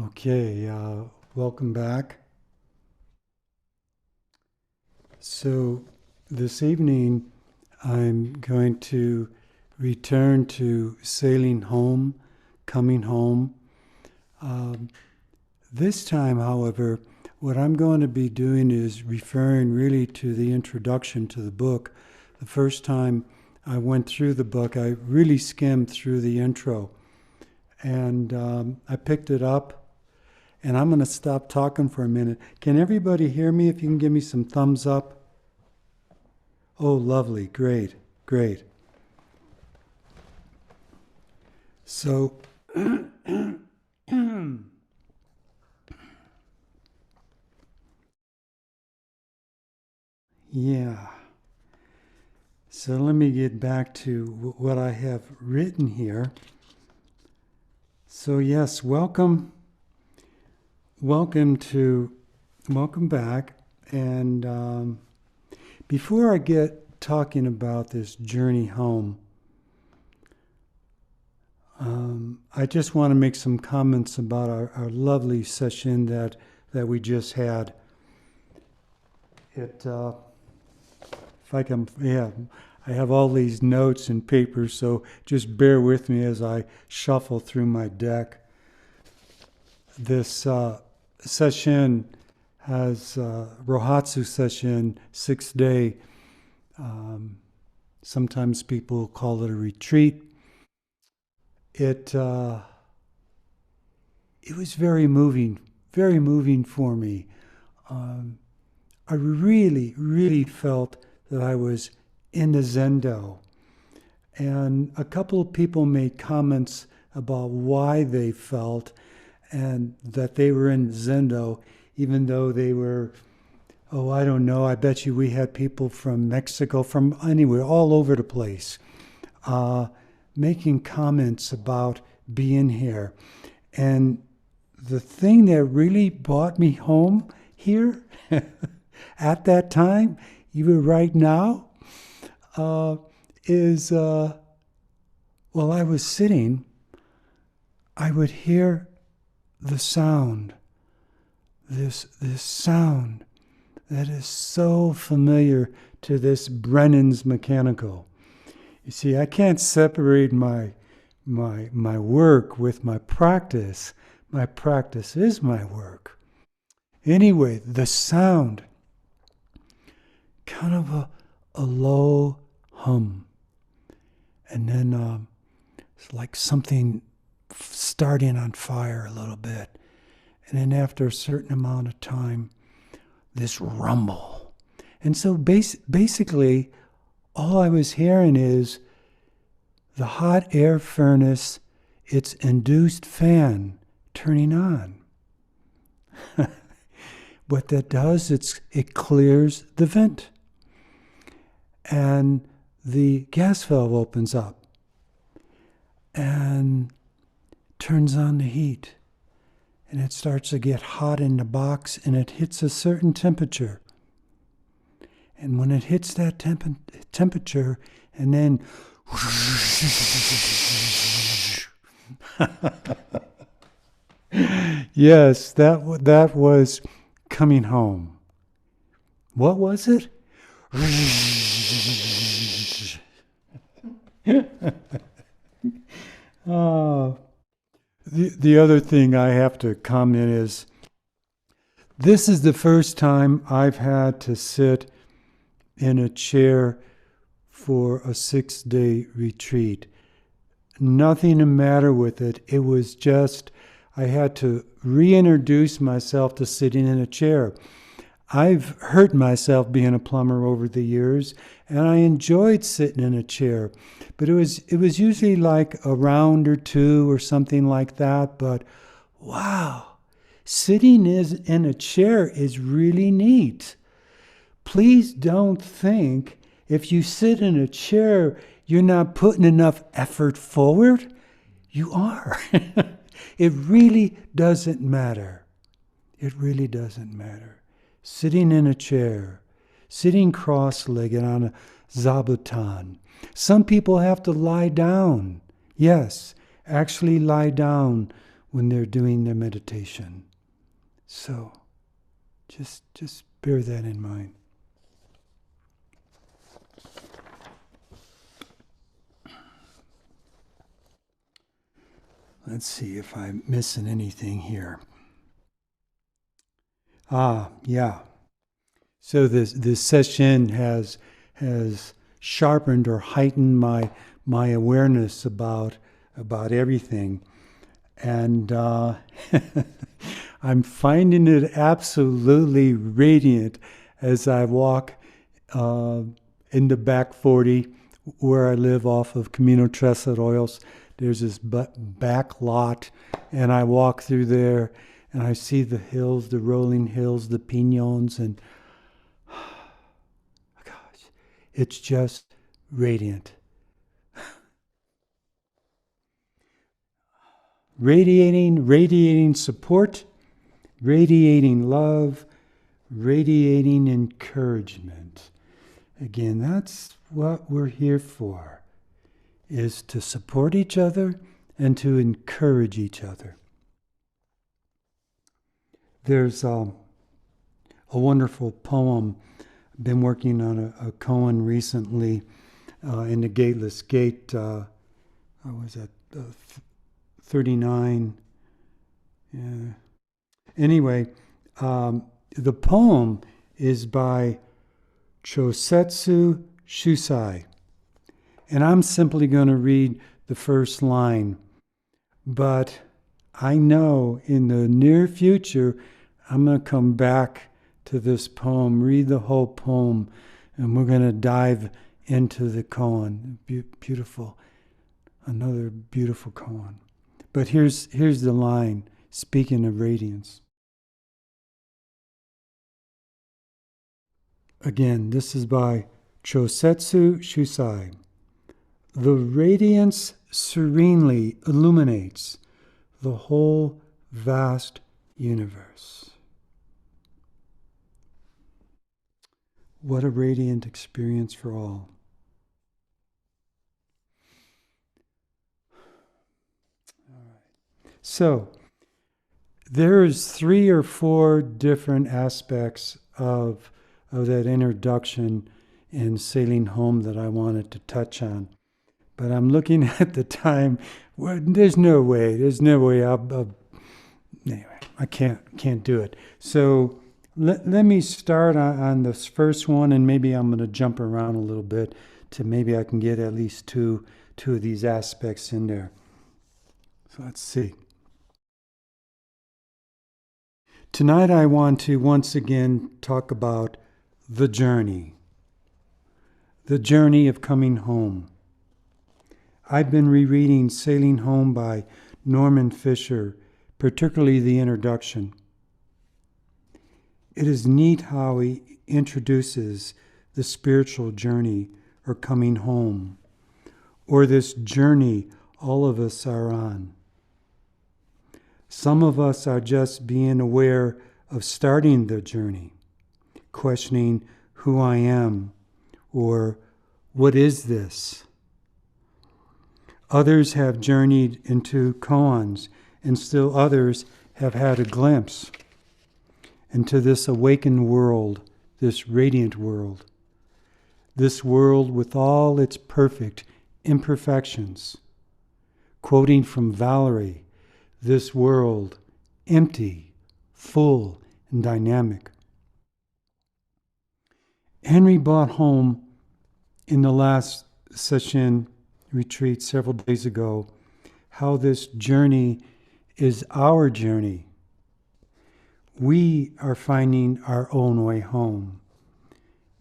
Okay, welcome back. So this evening I'm going to return to sailing home, coming home. This time, however, what I'm going to be doing is referring really to the introduction to the book. The first time I went through the book, I really skimmed through the intro, and I picked it up. And I'm going to stop talking for a minute. Can everybody hear me? If you can give me some thumbs up. Oh, lovely. Great. Great. So, yeah. So let me get back to what I have written here. So yes, welcome back. And before I get talking about this journey home, I just want to make some comments about our lovely session that we just had. If I can, I have all these notes and papers, so just bear with me as I shuffle through my deck. This session has Rohatsu session, 6th day. Sometimes people call it a retreat. It was very moving for me. I really felt that I was in the Zendo. And a couple of people made comments about why they felt and that they were in Zendo, even though they were, I don't know, I bet you we had people from Mexico, from anywhere, all over the place, making comments about being here. And the thing that really brought me home here at that time, even right now, is, I was sitting, I would hear the sound, this sound that is so familiar to this Brennan's mechanical. You see, I can't separate my work with my practice. My practice is my work. Anyway, the sound, kind of a low hum, and then it's like something starting on fire a little bit. And then after a certain amount of time, this rumble. And so basically, all I was hearing is the hot air furnace, its induced fan turning on. What that does, it clears the vent. And the gas valve opens up and turns on the heat. And it starts to get hot in the box, and it hits a certain temperature. And when it hits that temperature, and then yes, that was coming home. What was it? The other thing I have to comment is, this is the first time I've had to sit in a chair for a 6-day retreat. Nothing the matter with it. It was just, I had to reintroduce myself to sitting in a chair. I've hurt myself being a plumber over the years, and I enjoyed sitting in a chair. But it was usually like a round or two or something like that. But wow, sitting in a chair is really neat. Please don't think if you sit in a chair, you're not putting enough effort forward. You are. It really doesn't matter. It really doesn't matter. Sitting in a chair, sitting cross-legged on a zabuton. Some people have to lie down. Yes, actually lie down when they're doing their meditation. So just bear that in mind. Let's see if I'm missing anything here. Yeah. So this session has sharpened or heightened my awareness about everything, and I'm finding it absolutely radiant as I walk in the back 40 where I live off of Camino Tres Arroyos. There's this back lot, and I walk through there, and I see the hills, the rolling hills, the piñons, and gosh, it's just radiant. Radiating support, radiating love, radiating encouragement. Again, that's what we're here for, is to support each other and to encourage each other. There's a wonderful poem. I've been working on a koan recently in the Gateless Gate. I was at 39. Yeah. Anyway, the poem is by Chosetsu Shusai. And I'm simply going to read the first line. But I know in the near future, I'm going to come back to this poem, read the whole poem, and we're going to dive into the koan. Beautiful. Another beautiful koan. But here's the line, speaking of radiance. Again, this is by Chosetsu Shusai. The radiance serenely illuminates the whole vast universe. What a radiant experience for all. All right. So, there's 3 or 4 different aspects of that introduction in Sailing Home that I wanted to touch on. But I'm looking at the time. Well, there's no way. Anyway, I can't do it. So let me start on this first one, and maybe I'm going to jump around a little bit to maybe I can get at least two of these aspects in there. So let's see. Tonight I want to once again talk about the journey of coming home. I've been rereading Sailing Home by Norman Fischer, particularly the introduction. It is neat how he introduces the spiritual journey or coming home, or this journey all of us are on. Some of us are just being aware of starting the journey, questioning who I am, or what is this? Others have journeyed into koans, and still others have had a glimpse into this awakened world, this radiant world, this world with all its perfect imperfections. Quoting from Valerie, this world empty, full, and dynamic. Henry brought home in the last session retreat several days ago how this journey is our journey. We are finding our own way home.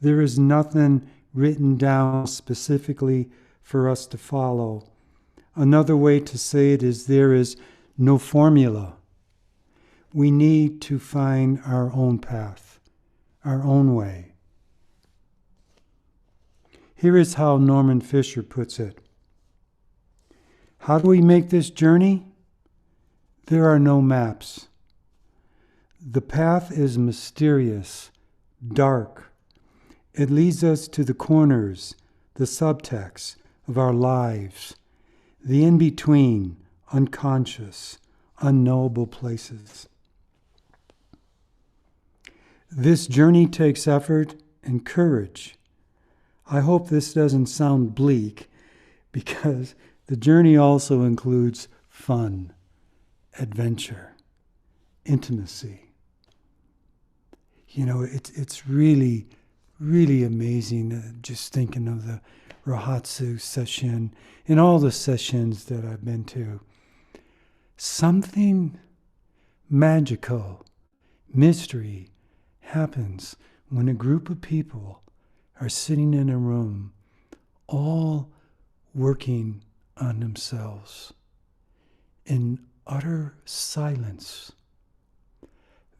There is nothing written down specifically for us to follow. Another way to say it is there is no formula. We need to find our own path, our own way. Here is how Norman Fischer puts it. How do we make this journey? There are no maps. The path is mysterious, dark. It leads us to the corners, the subtext of our lives, the in-between, unconscious, unknowable places. This journey takes effort and courage. I hope this doesn't sound bleak, because the journey also includes fun, adventure, intimacy. It's really, really amazing just thinking of the Rahatsu session and all the sessions that I've been to. Something magical, mystery happens when a group of people are sitting in a room, all working on themselves in utter silence.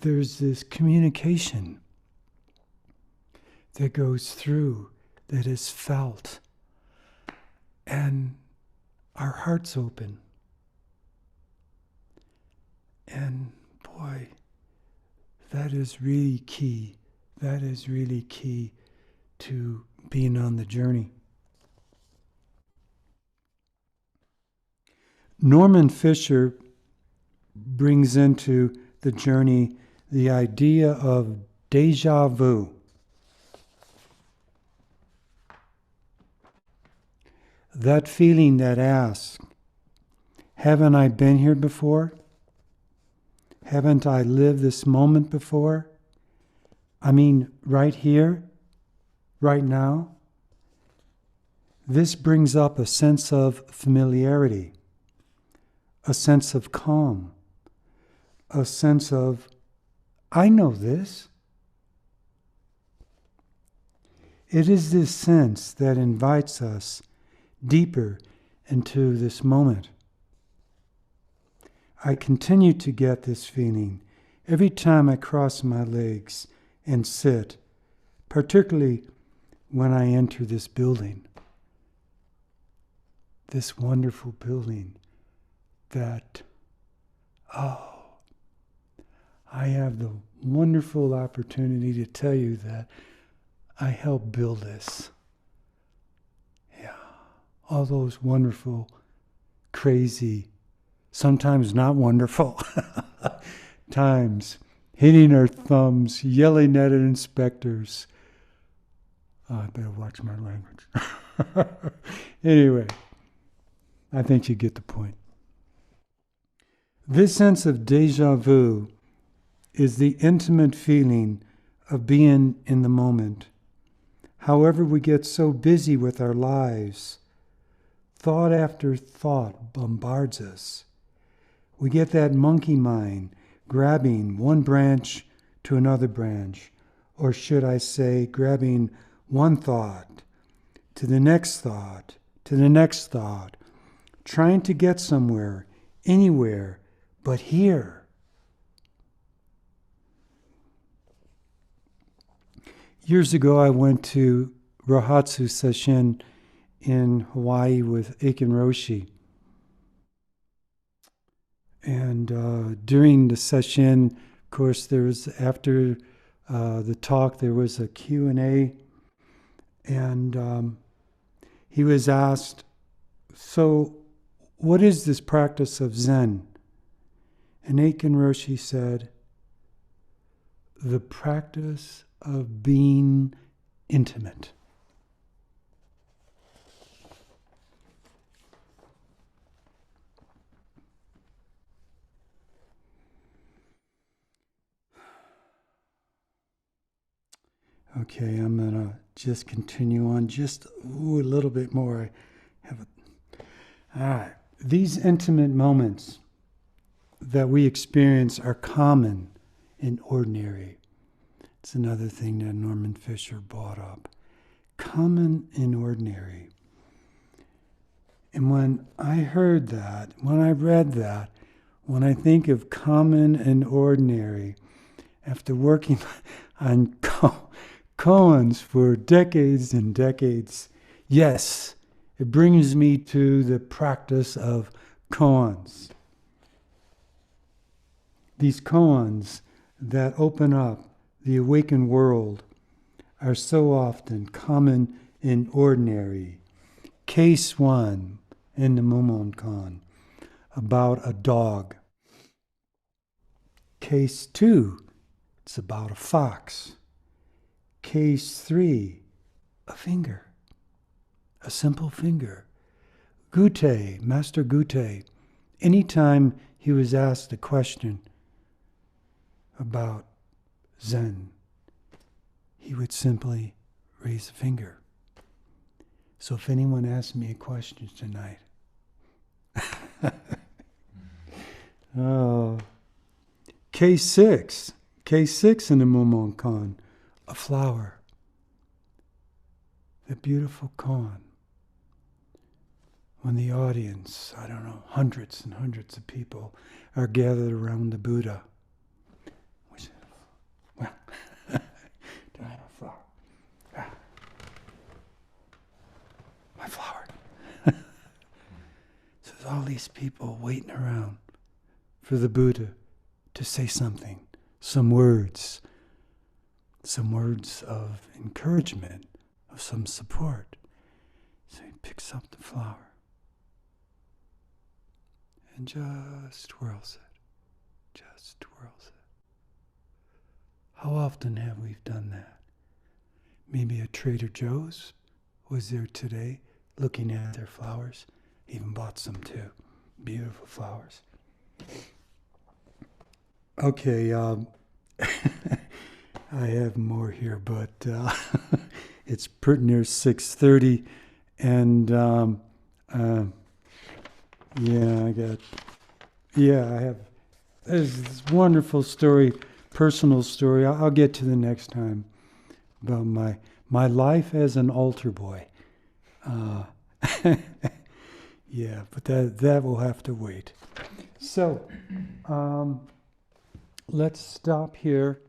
There's this communication that goes through, that is felt, and our hearts open. And boy, that is really key. That is really key to being on the journey. Norman Fischer brings into the journey the idea of déjà vu. That feeling that asks, haven't I been here before? Haven't I lived this moment before? I mean, right here, right now? This brings up a sense of familiarity, a sense of calm, a sense of, I know this. It is this sense that invites us deeper into this moment. I continue to get this feeling every time I cross my legs and sit, particularly when I enter this building, this wonderful building that, I have the wonderful opportunity to tell you that I helped build this. Yeah, all those wonderful, crazy, sometimes not wonderful times, hitting our thumbs, yelling at inspectors. I better watch my language. Anyway, I think you get the point. This sense of déjà vu is the intimate feeling of being in the moment. However, we get so busy with our lives, thought after thought bombards us. We get that monkey mind grabbing one branch to another branch, or should I say, grabbing one thought to the next thought, to the next thought, trying to get somewhere, anywhere, but here. Years ago, I went to Rahatsu session in Hawaii with Aiken Roshi. And during the session, of course, there was, after the talk, there was a Q&A. And he was asked, so what is this practice of Zen? And Aiken Roshi said, the practice of being intimate. Okay, I'm going to just continue on just a little bit more. All right. These intimate moments that we experience are common and ordinary. It's another thing that Norman Fischer brought up. Common and ordinary. And when I heard that, when I read that, when I think of common and ordinary, after working on koans for decades and decades, yes, it brings me to the practice of koans. These koans that open up the awakened world are so often common and ordinary. Case 1 in the Mumon Kon, about a dog. Case 2, it's about a fox. Case 3, a finger, a simple finger. Gute, Master Gute, anytime he was asked a question about Zen, he would simply raise a finger. So if anyone asks me a question tonight, Case 6 in the Momon Koan, a flower, a beautiful koan. When the audience, I don't know, hundreds and hundreds of people are gathered around the Buddha. Well, do I have a flower? My flower. So there's all these people waiting around for the Buddha to say something, some words of encouragement, of some support. So he picks up the flower and just twirls it, How often have we done that? Maybe at Trader Joe's was there today, looking at their flowers. Even bought some too. Beautiful flowers. Okay, I have more here, but it's pretty near 6:30, and I have this wonderful story, personal story. I'll get to the next time about my life as an altar boy. Yeah, but that will have to wait. So, let's stop here.